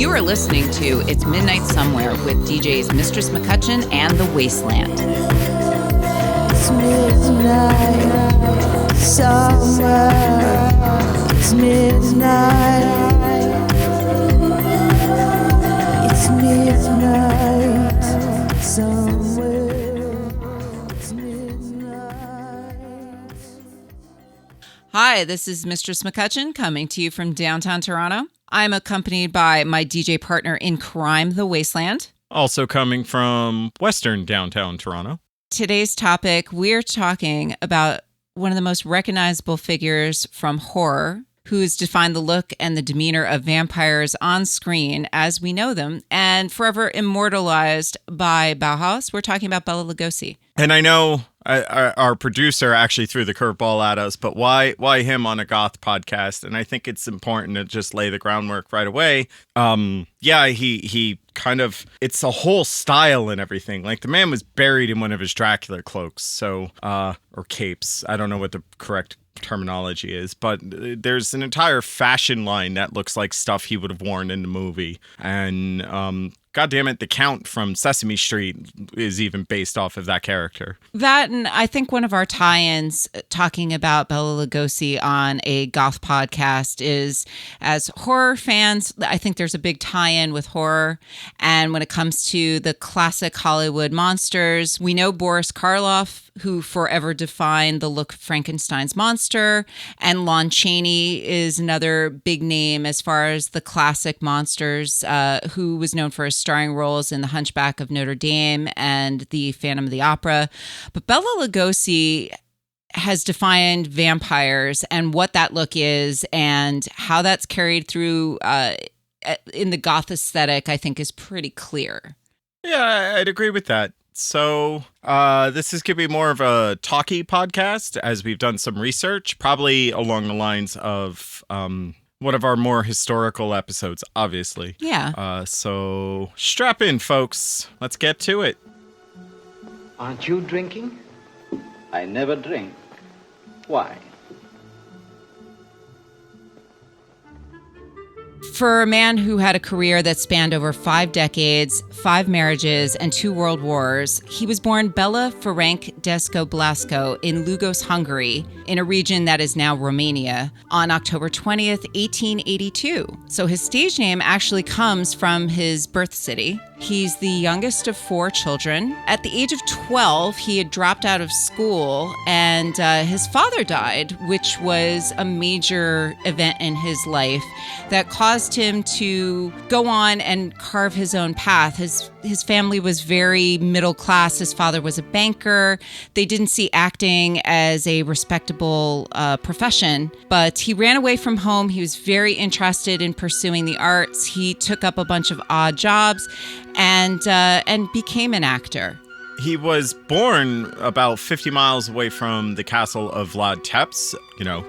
You are listening to It's Midnight Somewhere with DJs Mistress McCutcheon and The Wasteland. It's midnight somewhere. It's midnight. It's midnight somewhere. It's midnight. Hi, this is Mistress McCutcheon coming to you from downtown Toronto. I'm accompanied by my DJ partner in crime, The Wasteland. Also coming from western downtown Toronto. Today's topic, we're talking about one of the most recognizable figures from horror, who's defined the look and the demeanor of vampires on screen as we know them, and forever immortalized by Bauhaus. We're talking about Bela Lugosi. And I know our producer actually threw the curveball at us, but why him on a goth podcast? And I think it's important to just lay the groundwork right away. He kind of, it's a whole style and everything. Like, the man was buried in one of his Dracula cloaks, so or capes. I don't know what the correct terminology is, but there's an entire fashion line that looks like stuff he would have worn in the movie. And God damn it, the Count from Sesame Street is even based off of that character. That, and I think one of our tie-ins talking about Bela Lugosi on a goth podcast is, as horror fans, I think there's a big tie-in with horror. And when it comes to the classic Hollywood monsters, we know Boris Karloff, who forever defined the look of Frankenstein's monster, and Lon Chaney is another big name as far as the classic monsters, who was known for his starring roles in The Hunchback of Notre Dame and The Phantom of the Opera. But Bela Lugosi has defined vampires and what that look is and how that's carried through in the goth aesthetic, I think, is pretty clear. Yeah, I'd agree with that. So this is going to be more of a talky podcast, as we've done some research, probably along the lines of one of our more historical episodes, obviously. Yeah. So strap in, folks. Let's get to it. Aren't you drinking? I never drink. Why? For a man who had a career that spanned over 5 decades, 5 marriages, and 2 world wars, he was born Bela Ferenc Desko Blasco in Lugos, Hungary, in a region that is now Romania, on October 20th, 1882. So his stage name actually comes from his birth city. He's the youngest of 4 children. At the age of 12, he had dropped out of school, and his father died, which was a major event in his life that caused him to go on and carve his own path. His family was very middle class. His father was a banker. They didn't see acting as a respectable profession, but he ran away from home. He was very interested in pursuing the arts. He took up a bunch of odd jobs and became an actor. He was born about 50 miles away from the castle of Vlad Tepes,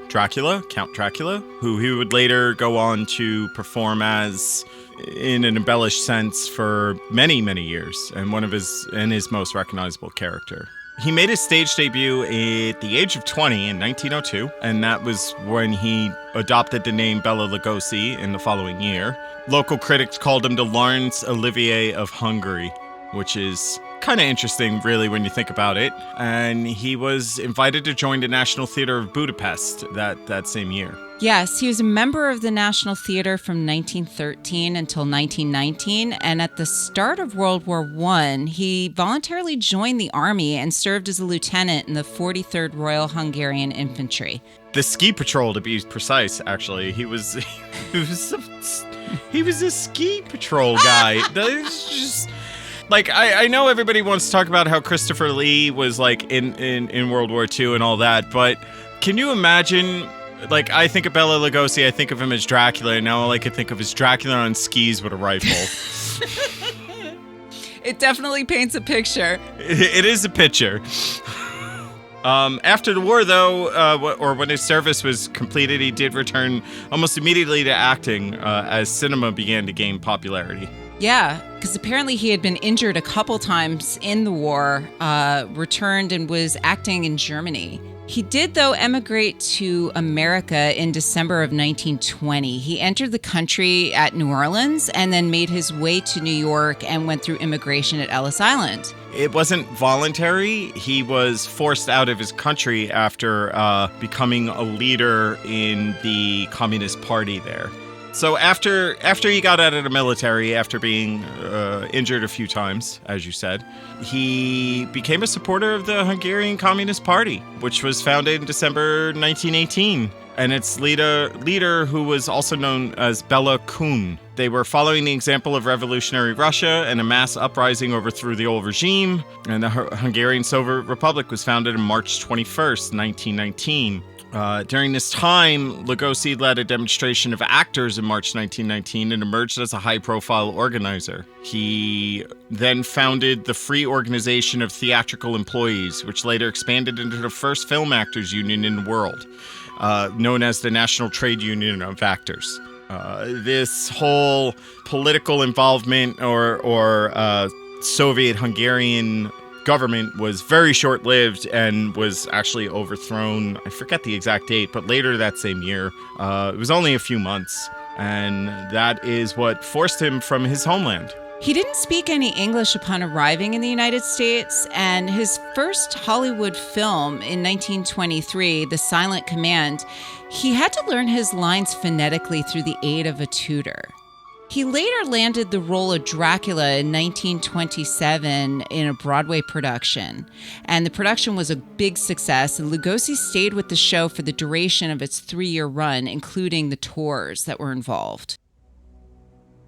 Dracula, Count Dracula, who he would later go on to perform as in an embellished sense for many, many years, and his most recognizable character. He made his stage debut at the age of 20 in 1902, and that was when he adopted the name Bela Lugosi in the following year. Local critics called him the Laurence Olivier of Hungary, which is kind of interesting, really, when you think about it. And he was invited to join the National Theatre of Budapest that same year. Yes, he was a member of the National Theatre from 1913 until 1919, and at the start of World War I, he voluntarily joined the army and served as a lieutenant in the 43rd Royal Hungarian Infantry. The ski patrol, to be precise, actually. He was a ski patrol guy. That's just... Like, I know everybody wants to talk about how Christopher Lee was, like, in World War II and all that, but can you imagine, like, I think of Bela Lugosi, I think of him as Dracula, and now all I can think of is Dracula on skis with a rifle. It definitely paints a picture. It is a picture. After the war, though, or when his service was completed, he did return almost immediately to acting as cinema began to gain popularity. Yeah, because apparently he had been injured a couple times in the war, returned and was acting in Germany. He did, though, emigrate to America in December of 1920. He entered the country at New Orleans and then made his way to New York and went through immigration at Ellis Island. It wasn't voluntary. He was forced out of his country after becoming a leader in the Communist Party there. So after he got out of the military, after being injured a few times, as you said, he became a supporter of the Hungarian Communist Party, which was founded in December 1918. And its leader, who was also known as Bela Kun. They were following the example of revolutionary Russia, and a mass uprising overthrew the old regime. And the Hungarian Soviet Republic was founded on March 21st, 1919. During this time, Lugosi led a demonstration of actors in March 1919 and emerged as a high-profile organizer. He then founded the Free Organization of Theatrical Employees, which later expanded into the first film actors union in the world, known as the National Trade Union of Actors. This whole political involvement or Soviet-Hungarian government was very short-lived and was actually overthrown. I forget the exact date, but later that same year. It was only a few months, and that is what forced him from his homeland. He didn't speak any English upon arriving in the United States, and his first Hollywood film in 1923, The Silent Command, he had to learn his lines phonetically through the aid of a tutor. He later landed the role of Dracula in 1927 in a Broadway production, and the production was a big success, and Lugosi stayed with the show for the duration of its 3-year run, including the tours that were involved.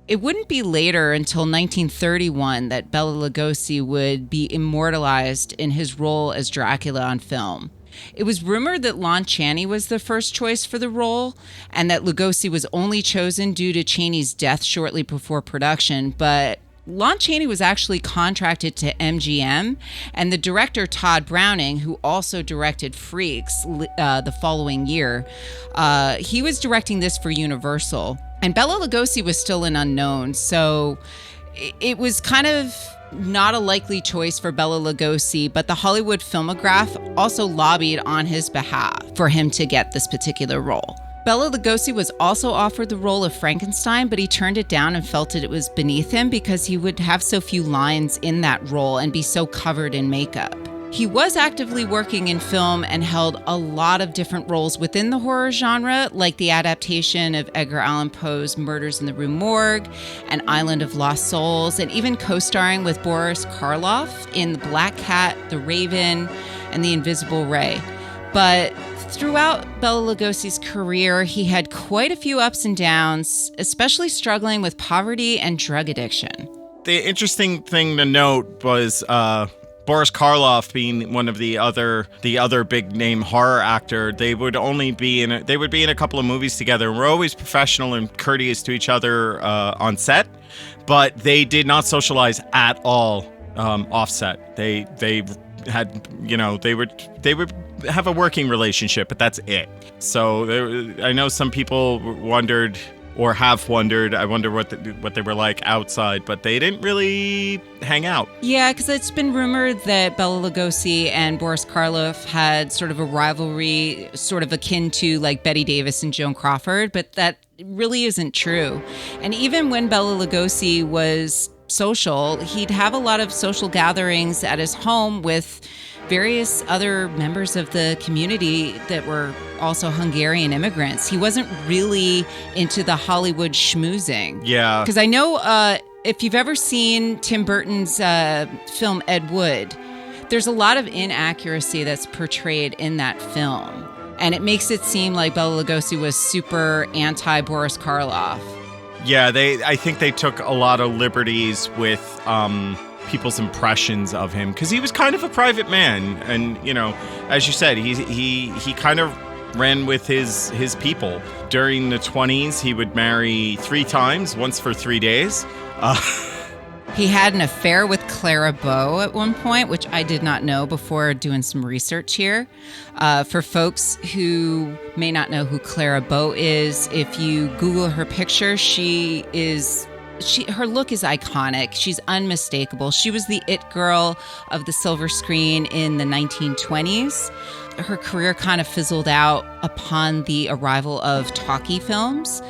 It wouldn't be later until 1931 that Bela Lugosi would be immortalized in his role as Dracula on film. It was rumored that Lon Chaney was the first choice for the role, and that Lugosi was only chosen due to Chaney's death shortly before production, but Lon Chaney was actually contracted to MGM, and the director Todd Browning, who also directed Freaks the following year, he was directing this for Universal. And Bela Lugosi was still an unknown, so it was kind of not a likely choice for Bela Lugosi, but the Hollywood Filmograph also lobbied on his behalf for him to get this particular role. Bela Lugosi was also offered the role of Frankenstein, but he turned it down and felt that it was beneath him because he would have so few lines in that role and be so covered in makeup. He was actively working in film and held a lot of different roles within the horror genre, like the adaptation of Edgar Allan Poe's Murders in the Rue Morgue and Island of Lost Souls, and even co-starring with Boris Karloff in The Black Cat, The Raven, and The Invisible Ray. But throughout Bela Lugosi's career, he had quite a few ups and downs, especially struggling with poverty and drug addiction. The interesting thing to note was Boris Karloff being one of the other big name horror actor. They would be in a couple of movies together. We're always professional and courteous to each other on set, but they did not socialize at all off set. They had, they would have a working relationship, but that's it. So I know some people wondered or have wondered, I wonder what they were like outside, but they didn't really hang out. Yeah, because it's been rumored that Bela Lugosi and Boris Karloff had sort of a rivalry, sort of akin to like Bette Davis and Joan Crawford, but that really isn't true. And even when Bela Lugosi was social, he'd have a lot of social gatherings at his home with various other members of the community that were also Hungarian immigrants. He wasn't really into the Hollywood schmoozing. Yeah. Because I know if you've ever seen Tim Burton's film Ed Wood, there's a lot of inaccuracy that's portrayed in that film. And it makes it seem like Bela Lugosi was super anti-Boris Karloff. Yeah, I think they took a lot of liberties with people's impressions of him, because he was kind of a private man, and as you said, he kind of ran with his people. During the 20s, he would marry 3 times, once for 3 days. He had an affair with Clara Bow at one point, which I did not know before doing some research here. For folks who may not know who Clara Bow is, if you Google her picture, her look is iconic. She's unmistakable. She was the it girl of the silver screen in the 1920s. her career kind of fizzled out upon the arrival of talkie films.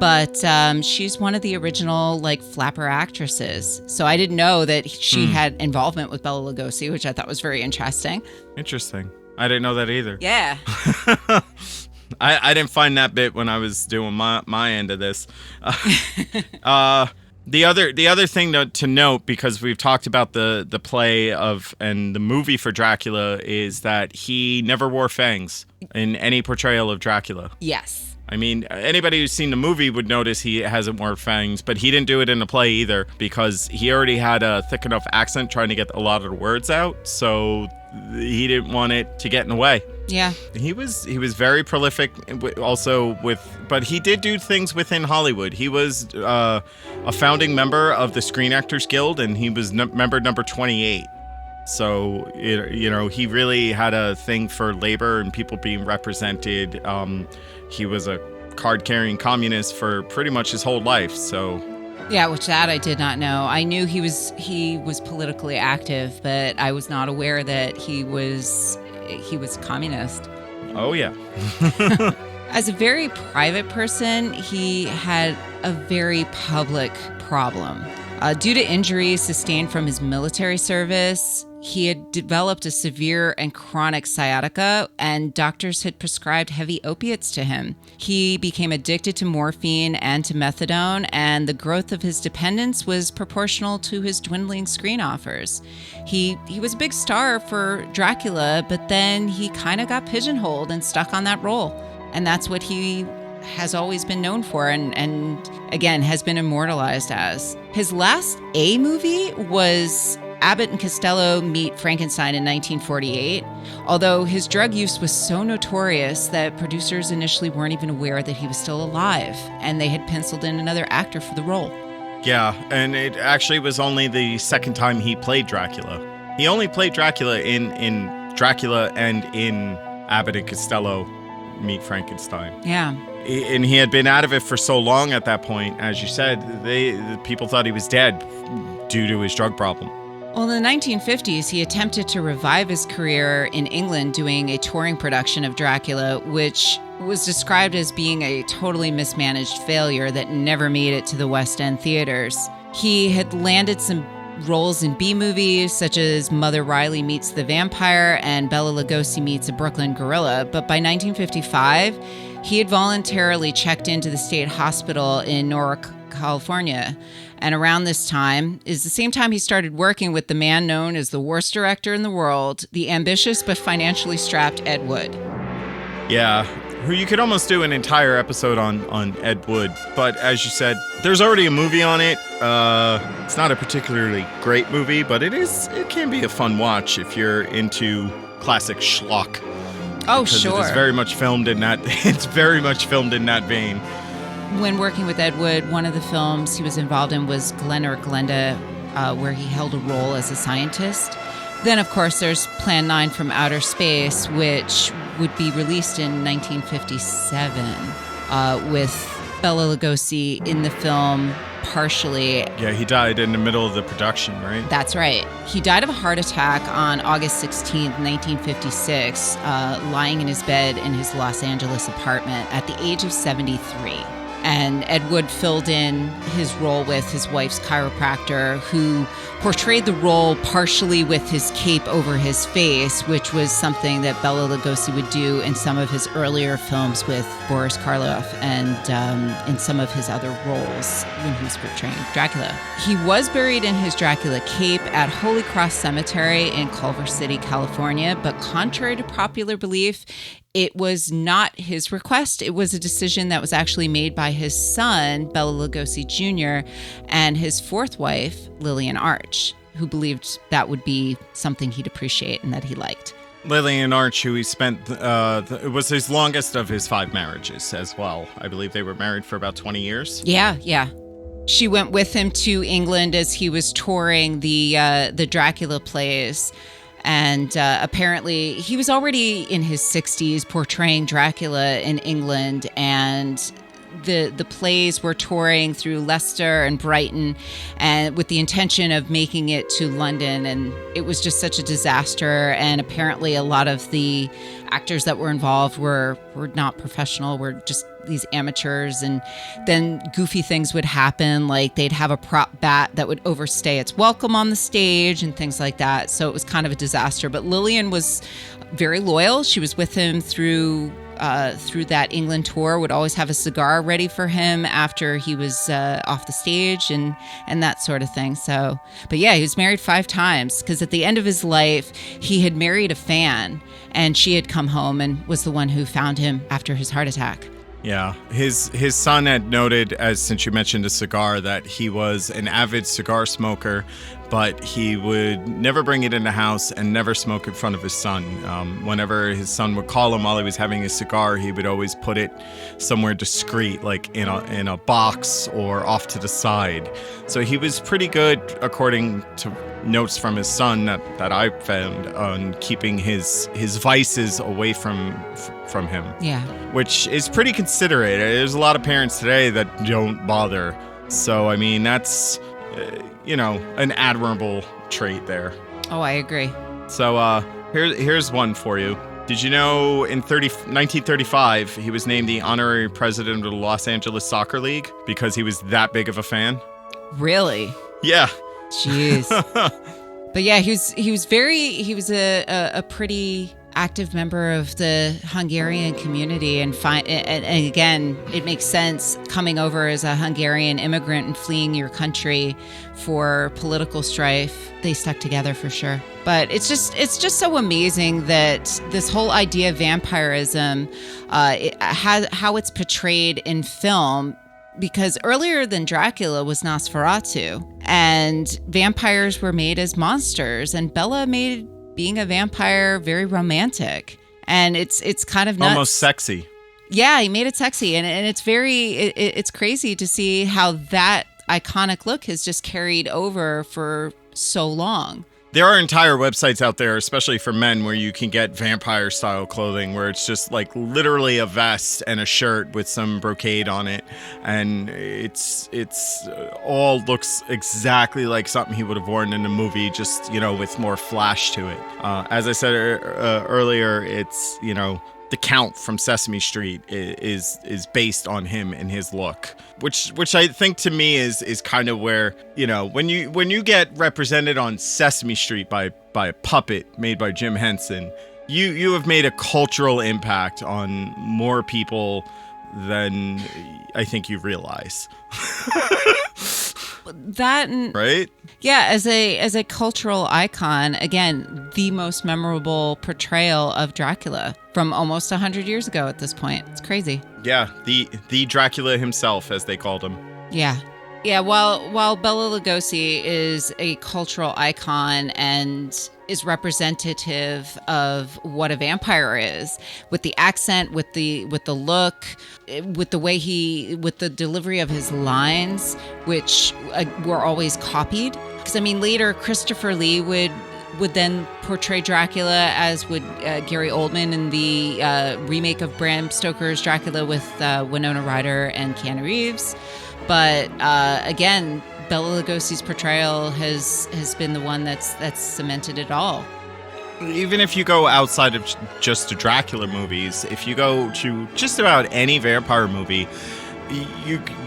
But she's one of the original flapper actresses. So I didn't know that she had involvement with Bela Lugosi, which I thought was very interesting. Interesting. I didn't know that either. Yeah. I didn't find that bit when I was doing my end of this. The other thing to note, because we've talked about the play of and the movie for Dracula, is that he never wore fangs in any portrayal of Dracula. Yes. I mean, anybody who's seen the movie would notice he hasn't worn fangs, but he didn't do it in the play either because he already had a thick enough accent trying to get a lot of the words out, so he didn't want it to get in the way. Yeah. He was very prolific also but he did do things within Hollywood. He was a founding member of the Screen Actors Guild, and he was member number 28. So, he really had a thing for labor and people being represented. He was a card-carrying communist for pretty much his whole life, so... Yeah, which that I did not know. I knew he was politically active, but I was not aware that he was communist. Oh, yeah. As a very private person, he had a very public problem. Due to injuries sustained from his military service, he had developed a severe and chronic sciatica, and doctors had prescribed heavy opiates to him. He became addicted to morphine and to methadone, and the growth of his dependence was proportional to his dwindling screen offers. He was a big star for Dracula, but then he kind of got pigeonholed and stuck on that role. And that's what he has always been known for and again has been immortalized as. His last A movie was Abbott and Costello Meet Frankenstein in 1948, although his drug use was so notorious that producers initially weren't even aware that he was still alive, and they had penciled in another actor for the role. Yeah, and it actually was only the second time he played Dracula. He only played Dracula in Dracula and in Abbott and Costello Meet Frankenstein. Yeah. And he had been out of it for so long at that point, as you said, the people thought he was dead due to his drug problem. Well, in the 1950s, he attempted to revive his career in England doing a touring production of Dracula, which was described as being a totally mismanaged failure that never made it to the West End theaters. He had landed some roles in B-movies such as Mother Riley Meets the Vampire and Bela Lugosi Meets a Brooklyn Gorilla, but by 1955, he had voluntarily checked into the state hospital in Newark, California. And around this time is the same time he started working with the man known as the worst director in the world, the ambitious but financially strapped Ed Wood. Yeah, who you could almost do an entire episode on Ed Wood, but as you said, there's already a movie on it. It's not a particularly great movie, but it can be a fun watch if you're into classic schlock. Oh, sure. It's very much filmed in that. It's very much filmed in that vein. When working with Ed Wood, one of the films he was involved in was Glen or Glenda, where he held a role as a scientist. Then, of course, there's Plan 9 from Outer Space, which would be released in 1957, with Bela Lugosi in the film partially. Yeah, he died in the middle of the production, right? That's right. He died of a heart attack on August 16th, 1956, lying in his bed in his Los Angeles apartment at the age of 73. And Ed Wood filled in his role with his wife's chiropractor, who portrayed the role partially with his cape over his face, which was something that Bela Lugosi would do in some of his earlier films with Boris Karloff and in some of his other roles when he was portraying Dracula. He was buried in his Dracula cape at Holy Cross Cemetery in Culver City, California, but contrary to popular belief, it was not his request. It was a decision that was actually made by his son, Bela Lugosi Jr., and his fourth wife, Lillian Arch, who believed that would be something he'd appreciate and that he liked. Lillian Arch, who he spent, it was his longest of his 5 marriages as well. I believe they were married for about 20 years. Yeah. She went with him to England as he was touring the Dracula plays. And apparently he was already in his 60s portraying Dracula in England, and the plays were touring through Leicester and Brighton, and with the intention of making it to London, and it was just such a disaster. And apparently a lot of the actors that were involved were not professional, were just these amateurs, and then goofy things would happen, like they'd have a prop bat that would overstay its welcome on the stage and things like that. So it was kind of a disaster. But Lillian was very loyal. She was with him through that England tour, would always have a cigar ready for him after he was off the stage and that sort of thing. So, but yeah, he was married 5 times, because at the end of his life, he had married a fan, and she had come home and was the one who found him after his heart attack. Yeah, his son had noted, as since you mentioned a cigar, that he was an avid cigar smoker, but he would never bring it in the house and never smoke in front of his son. Whenever his son would call him while he was having a cigar, he would always put it somewhere discreet, like in a box or off to the side. So he was pretty good, according to notes from his son that I found, on keeping his vices away from him. Yeah. Which is pretty considerate. There's a lot of parents today that don't bother. So, I mean, that's, an admirable trait there. Oh, I agree. So, here's one for you. Did you know in 1935, he was named the honorary president of the Los Angeles Soccer League because he was that big of a fan? Really? Yeah. Jeez. But yeah, he was a pretty active member of the Hungarian community, and again, it makes sense coming over as a Hungarian immigrant and fleeing your country for political strife. They stuck together for sure. But it's just so amazing that this whole idea of vampirism, how it's portrayed in film. Because earlier than Dracula was Nosferatu, and vampires were made as monsters, and Bela made being a vampire very romantic, and it's kind of nuts. Almost sexy. Yeah, he made it sexy, and it's crazy to see how that iconic look has just carried over for so long. There are entire websites out there, especially for men, where you can get vampire style clothing, where it's just like literally a vest and a shirt with some brocade on it, and it's all looks exactly like something he would have worn in a movie, just with more flash to it. As I said earlier, it's the Count from Sesame Street is based on him and his look, which I think to me is kind of where, when you get represented on Sesame Street by a puppet made by Jim Henson, you have made a cultural impact on more people than I think you realize. That, right? Yeah, as a cultural icon, again, the most memorable portrayal of Dracula from almost 100 years ago at this point. It's crazy. Yeah, the Dracula himself, as they called him. Yeah. Yeah, while Bela Lugosi is a cultural icon and is representative of what a vampire is, with the accent, with the look, with the way with the delivery of his lines, which were always copied. Because later Christopher Lee would then portray Dracula, as would Gary Oldman in the remake of Bram Stoker's Dracula with Winona Ryder and Keanu Reeves. But again, Bela Lugosi's portrayal has been the one that's cemented it all. Even if you go outside of just the Dracula movies, if you go to just about any vampire movie,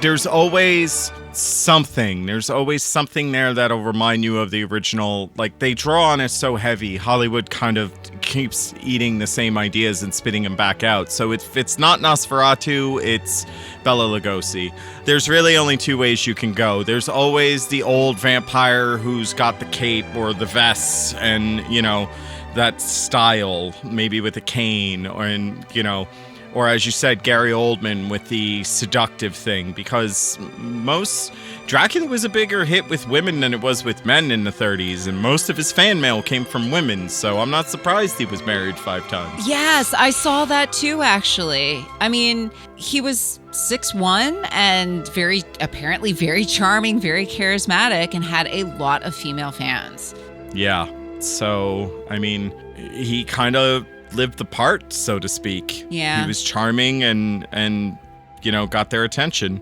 there's always something. There's always something there that'll remind you of the original. Like, they draw on it so heavy. Hollywood kind of keeps eating the same ideas and spitting them back out. So if it's not Nosferatu, it's Bela Lugosi. There's really only 2 ways you can go. There's always the old vampire who's got the cape or the vests and, that style, maybe with a cane, or as you said, Gary Oldman with the seductive thing, because Dracula was a bigger hit with women than it was with men in the 30s, and most of his fan mail came from women, so I'm not surprised he was married 5 times. Yes, I saw that too, actually. He was 6'1" and apparently very charming, very charismatic, and had a lot of female fans. Yeah, so, he kind of lived the part, so to speak. Yeah. He was charming and got their attention.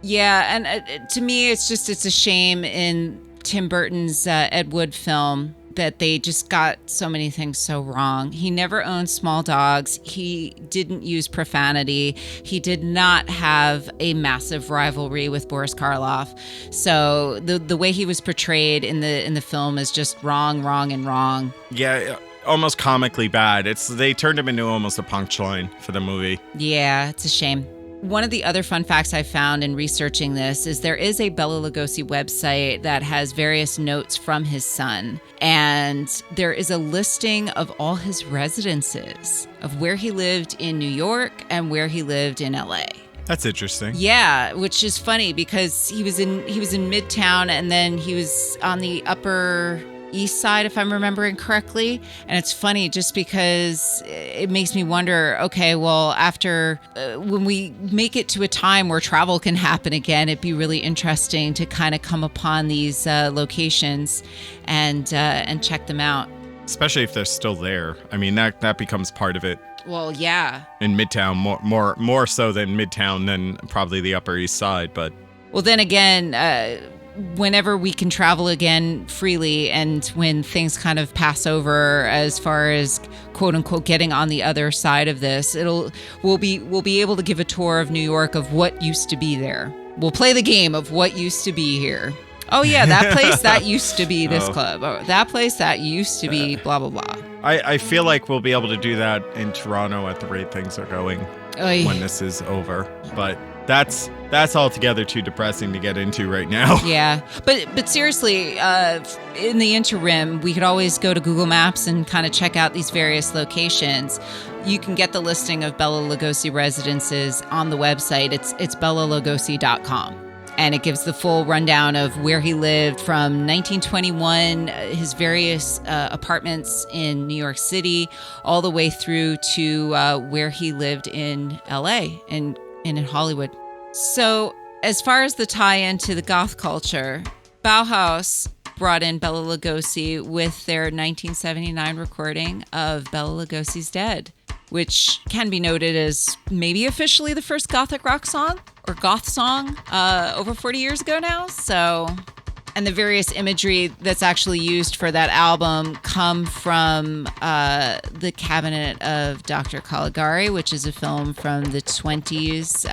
Yeah, and to me, it's a shame in Tim Burton's Ed Wood film that they just got so many things so wrong. He never owned small dogs. He didn't use profanity. He did not have a massive rivalry with Boris Karloff. So the way he was portrayed in the film is just wrong. Yeah, almost comically bad. They turned him into almost a punchline for the movie. Yeah, it's a shame. One of the other fun facts I found in researching this is there is a Bela Lugosi website that has various notes from his son. And there is a listing of all his residences, of where he lived in New York and where he lived in LA. That's interesting. Yeah, which is funny because he was in Midtown and then he was on the Upper East Side, if I'm remembering correctly. And it's funny just because it makes me wonder, okay, well, after when we make it to a time where travel can happen again, it'd be really interesting to kind of come upon these locations and check them out. Especially if they're still there. I mean, that becomes part of it. Well, yeah. In Midtown, more so than Midtown than probably the Upper East Side, but... Well, then again, whenever we can travel again freely and when things kind of pass over as far as quote unquote getting on the other side of this, we'll be able to give a tour of New York of what used to be there. We'll play the game of what used to be here. Oh yeah, that place that used to be this club. Oh, that place that used to be blah blah blah. I feel like we'll be able to do that in Toronto at the rate things are going when this is over. But that's altogether too depressing to get into right now. Yeah, but seriously, in the interim, we could always go to Google Maps and kind of check out these various locations. You can get the listing of Bela Lugosi residences on the website. It's belalugosi.com. And it gives the full rundown of where he lived from 1921, his various apartments in New York City, all the way through to where he lived in LA and in Hollywood. So as far as the tie-in to the goth culture, Bauhaus brought in Bela Lugosi with their 1979 recording of Bela Lugosi's Dead, which can be noted as maybe officially the first gothic rock song or goth song over 40 years ago now. So, and the various imagery that's actually used for that album come from the Cabinet of Dr. Caligari, which is a film from the 20s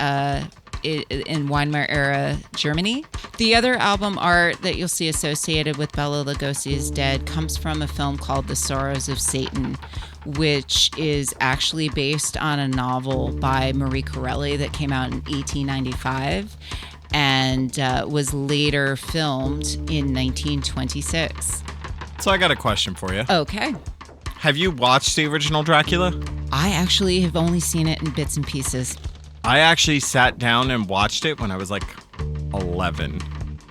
in Weimar era Germany. The other album art that you'll see associated with Bela Lugosi's Dead comes from a film called The Sorrows of Satan, which is actually based on a novel by Marie Corelli that came out in 1895 and was later filmed in 1926. So I got a question for you. Okay. Have you watched the original Dracula? I actually have only seen it in bits and pieces. I actually sat down and watched it when I was like 11.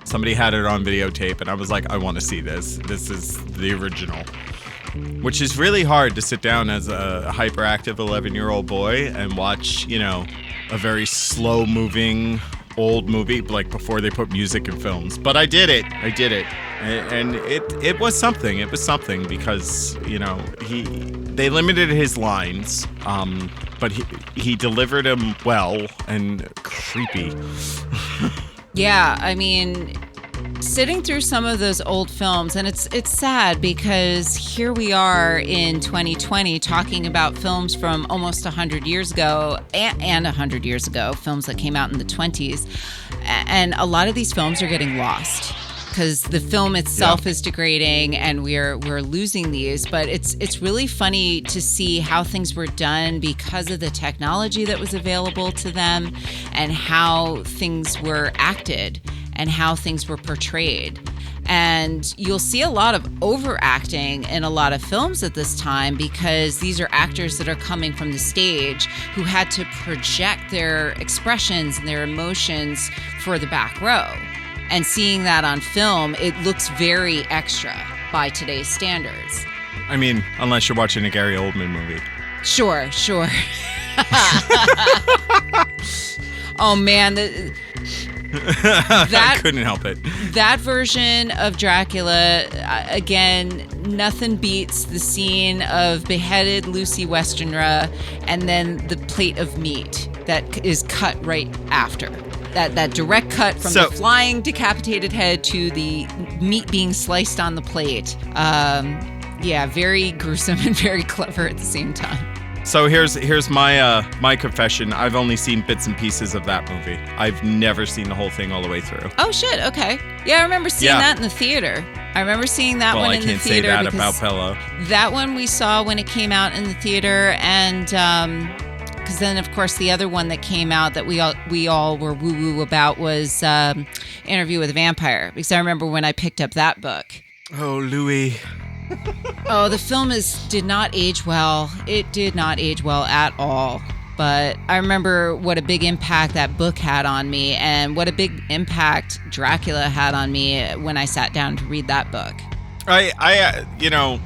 Somebody had it on videotape and I was like, I want to see this. This is the original. Which is really hard to sit down as a hyperactive 11-year-old boy and watch, a very slow-moving old movie, like before they put music in films. But I did it. And it was something. It was something because, they limited his lines, but he delivered them well and creepy. Yeah, I mean, sitting through some of those old films, and it's sad because here we are in 2020 talking about films from almost 100 years ago and 100 years ago, films that came out in the 20s. And a lot of these films are getting lost because the film itself is degrading and we're losing these. But it's really funny to see how things were done because of the technology that was available to them and how things were acted and how things were portrayed. And you'll see a lot of overacting in a lot of films at this time because these are actors that are coming from the stage who had to project their expressions and their emotions for the back row. And seeing that on film, it looks very extra by today's standards. I mean, unless you're watching a Gary Oldman movie. Sure. Oh man, I couldn't help it. That version of Dracula, again, nothing beats the scene of beheaded Lucy Westenra and then the plate of meat that is cut right after. That direct cut from the flying decapitated head to the meat being sliced on the plate. Yeah, very gruesome and very clever at the same time. So here's my my confession. I've only seen bits and pieces of that movie. I've never seen the whole thing all the way through. Oh shit! Okay, yeah, I remember seeing that in the theater. I remember seeing that one in the theater. Well, I can't say that about Bela. That one we saw when it came out in the theater, and because then of course the other one that came out that we all were woo woo about was Interview with a Vampire. Because I remember when I picked up that book. Oh, Louis. Oh, the film did not age well. It did not age well at all. But I remember what a big impact that book had on me and what a big impact Dracula had on me when I sat down to read that book. I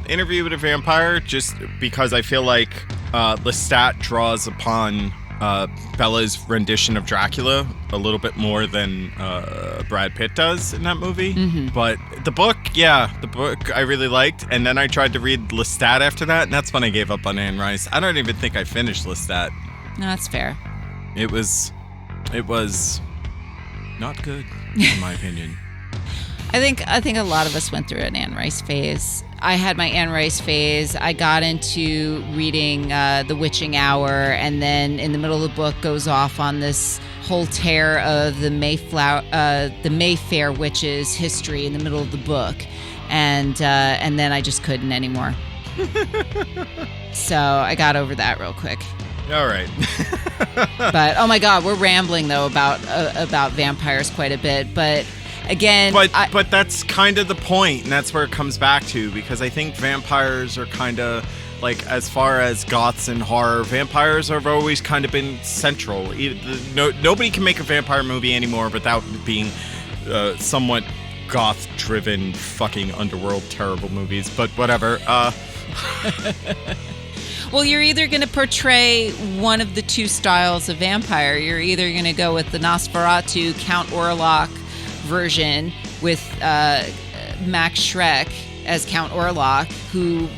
Interview with a Vampire, just because I feel like Lestat draws upon Bela's rendition of Dracula a little bit more than Brad Pitt does in that movie. Mm-hmm. But the book I really liked, and then I tried to read Lestat after that, and that's when I gave up on Anne Rice. I don't even think I finished Lestat. No, that's fair. It was not good, in my opinion. I think a lot of us went through an Anne Rice phase. I had my Anne Rice phase. I got into reading The Witching Hour, and then in the middle of the book goes off on this whole tear of the Mayfair witches' history in the middle of the book, and then I just couldn't anymore. So I got over that real quick. All right. But oh my God, we're rambling though about vampires quite a bit, but. Again, but that's kind of the point, and that's where it comes back to, because I think vampires are kind of like, as far as goths and horror, vampires have always kind of been central. Nobody can make a vampire movie anymore without being somewhat goth-driven, fucking underworld terrible movies. But whatever. Well, you're either going to portray one of the two styles of vampire. You're either going to go with the Nosferatu, Count Orlok version with Max Schreck as Count Orlok, who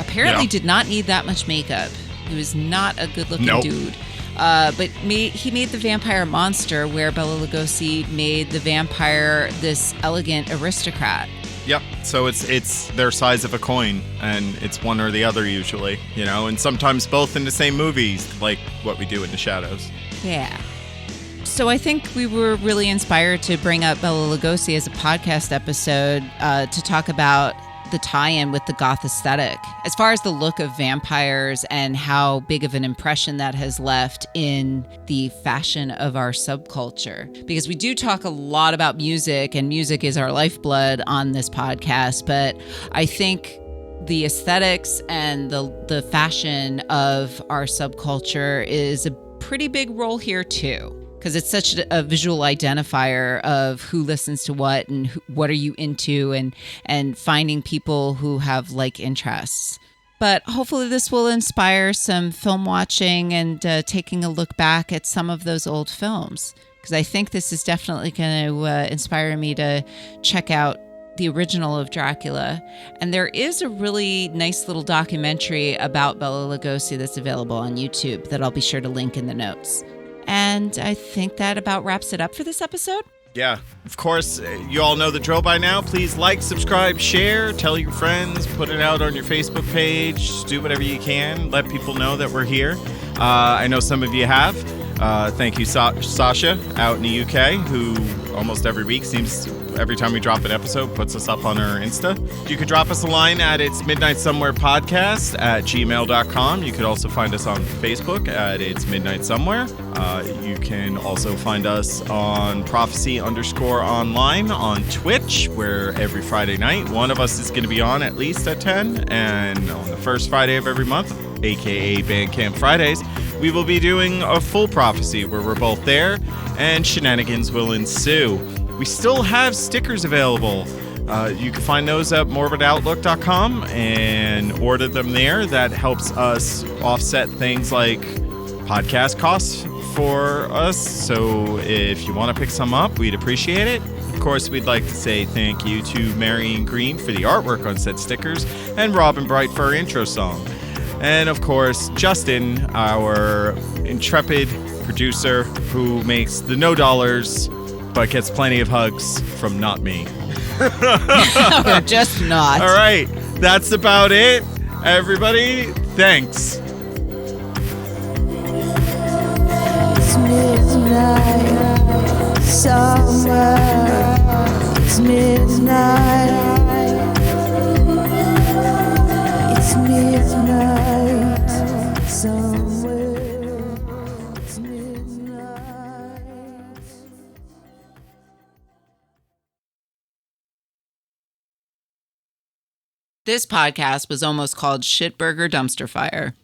apparently did not need that much makeup. He was not a good-looking dude. But he made the vampire monster, where Bela Lugosi made the vampire this elegant aristocrat. Yep. So it's their size of a coin, and it's one or the other usually, and sometimes both in the same movies, like what we do in The Shadows. Yeah. So I think we were really inspired to bring up Bela Lugosi as a podcast episode to talk about the tie-in with the goth aesthetic. As far as the look of vampires and how big of an impression that has left in the fashion of our subculture. Because we do talk a lot about music, and music is our lifeblood on this podcast, but I think the aesthetics and the fashion of our subculture is a pretty big role here too. Because it's such a visual identifier of who listens to what and what are you into, and finding people who have like interests. But hopefully this will inspire some film watching and taking a look back at some of those old films. Because I think this is definitely going to inspire me to check out the original of Dracula. And there is a really nice little documentary about Bela Lugosi that's available on YouTube that I'll be sure to link in the notes. And I think that about wraps it up for this episode. Yeah, of course, you all know the drill by now. Please like, subscribe, share, tell your friends, put it out on your Facebook page, do whatever you can. Let people know that we're here. I know some of you have. Thank you, Sasha, out in the UK, who almost every week every time we drop an episode, puts us up on her Insta. You could drop us a line at It's Midnight Somewhere Podcast at gmail.com. You could also find us on Facebook at It's Midnight Somewhere. You can also find us on Prophecy_online on Twitch, where every Friday night, one of us is going to be on at least at 10. And on the first Friday of every month, aka Bandcamp Fridays, we will be doing a full prophecy where we're both there and shenanigans will ensue. We still have stickers available. You can find those at morbidoutlook.com and order them there. That helps us offset things like podcast costs for us. So if you want to pick some up, we'd appreciate it. Of course, we'd like to say thank you to Marion Green for the artwork on said stickers and Robin Bright for our intro song. And of course, Justin, our intrepid producer who makes the no dollars but gets plenty of hugs from not me. Or just not. All right, that's about it. Everybody, thanks. It's midnight, somewhere. It's midnight. It's midnight, somewhere. It's midnight. This podcast was almost called Shitburger Dumpster Fire.